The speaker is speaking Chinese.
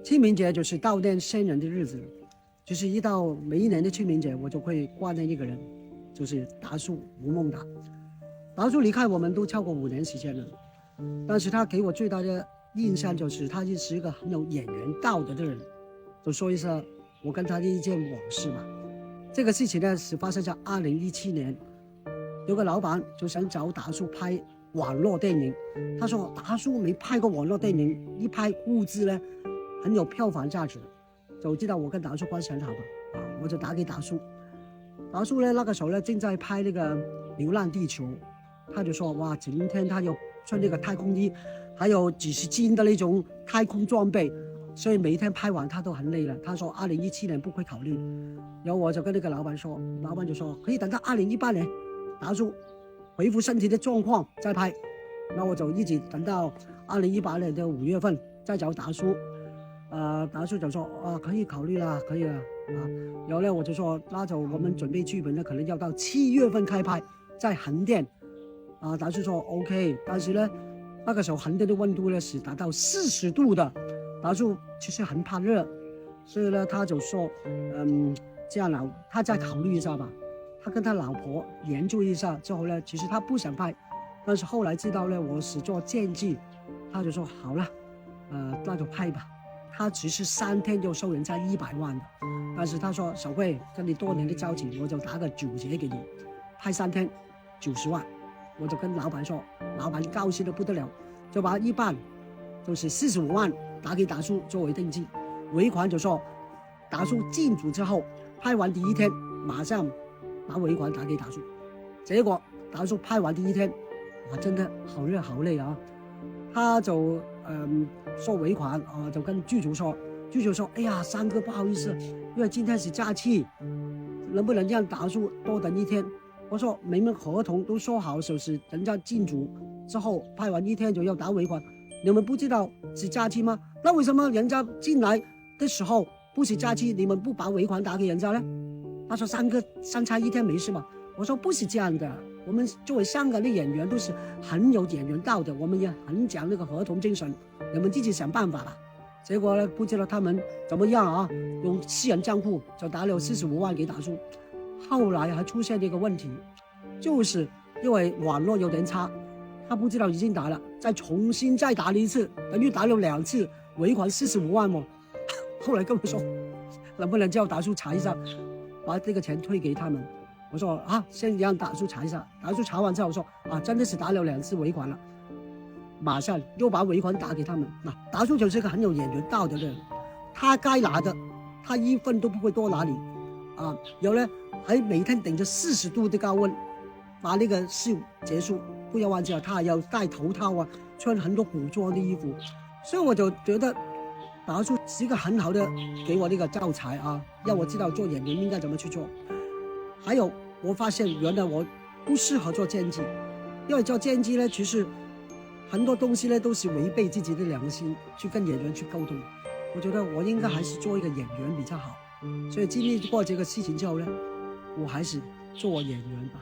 清明节就是悼念先人的日子，就是一到每一年的清明节，我就会挂念一个人，就是达叔吴孟达。达叔离开我们都超过5年时间了，但是他给我最大的印象就是他是一个很有演员道德的人。就说一下我跟他的一件往事吧。这个事情呢是发生在2017年，有个老板就想找达叔拍网络电影，他说达叔没拍过网络电影，一拍估计呢很有票房价值，就知道我跟达叔关系很好吧，我就打给达叔。达叔呢那个时候呢正在拍那个《流浪地球》，他就说哇，今天他有穿那个太空衣，还有几十斤的那种太空装备，所以每一天拍完他都很累了。他说2017年不会考虑，然后我就跟那个老板说，老板就说可以等到2018年达叔恢复身体的状况再拍。那我就一直等到2018年的5月份再找达叔。达叔就说可以考虑了，可以了然后呢我就说那就我们准备剧本呢可能要到7月份开拍，在横店达叔说 OK， 但是呢那个时候横店的温度呢是达到40度的，达叔其实很怕热，所以呢他就说这样了，他再考虑一下吧。他跟他老婆研究一下之后呢，其实他不想拍，但是后来知道呢我是做监制，他就说好了那就拍吧。他其实3天就收人家100万的，但是他说小慧跟你多年的交情，我就打个9折给你，拍3天90万。我就跟老板说，老板高兴得不得了，就把一半就是45万打给达叔作为定金，尾款就说达叔进组之后拍完第1天马上把尾款打给达叔。结果达叔拍完第1天，哇，真的好热好累啊！他就收尾款就跟剧组说，剧组说哎呀三哥不好意思，因为今天是假期，能不能让达叔多等1天？我说你们合同都说好，就是人家进组之后拍完1天就要打尾款，你们不知道是假期吗？那为什么人家进来的时候不是假期，你们不把尾款打给人家呢？他说三哥相差1天没事嘛。我说不是这样的，我们作为香港的演员都是很有演员道德，我们也很讲那个合同精神，你们自己想办法吧。结果呢不知道他们怎么样用私人账户就打了45万给达叔。后来还出现了一个问题，就是因为网络有点差，他不知道已经打了，再重新再打了1次，等于打了2次，尾款45万哦。后来跟我说能不能叫达叔查一下，把这个钱退给他们。我说先让达叔查一下。达叔查完之后说真的是打了2次尾款了，马上又把尾款打给他们。达叔就是一个很有演员道德的人，他该拿的他1分都不会多拿你然后呢还每天顶着40度的高温把那个秀结束。不要忘记了他还要戴头套穿很多古装的衣服，所以我就觉得达叔是一个很好的给我那个教材让我知道做演员应该怎么去做。还有我发现原来我不适合做监制，因为做监制呢其实很多东西呢都是违背自己的良心去跟演员去沟通，我觉得我应该还是做一个演员比较好。所以经历过这个事情之后呢，我还是做演员吧。